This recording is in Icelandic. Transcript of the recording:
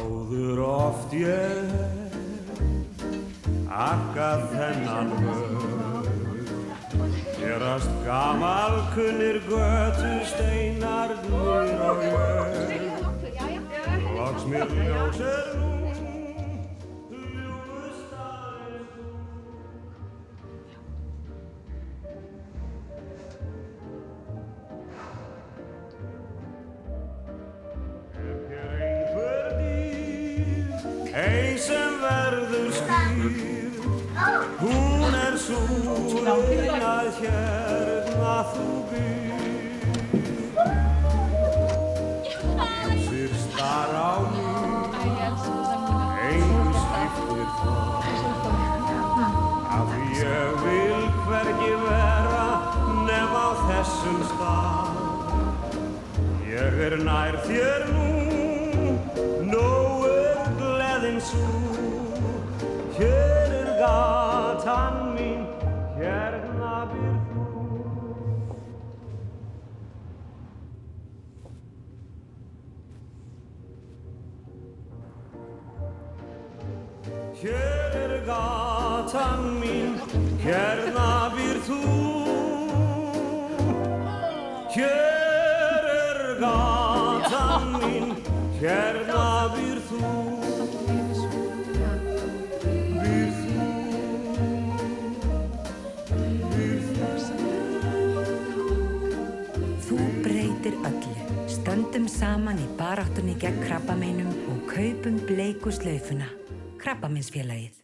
Áður oft ég akkað þennan völd, gerast gamalkunnir götusteinarnir á jörð. Loks mér ljós nú, ljúfu staðir þú. Hér einhver dýr, ein sem verður skýr, hún sú að hérna þú býr. Star á mig, engu skiptir það, af því ég vil hvergi vera nema á þessum stað. Ég nær þér nú, nóg gleðin sú, hér gatan mín, hérna býr þú. Hér gatan mín, hérna býr þú. Hér gatan mín, hérna býr þú. Býr þú. Býr þú. Þú breytir öllu. Stöndum saman í baráttunni gegn krabbameinum og kaupum bleiku slaufuna. Krabbameinsfélagið.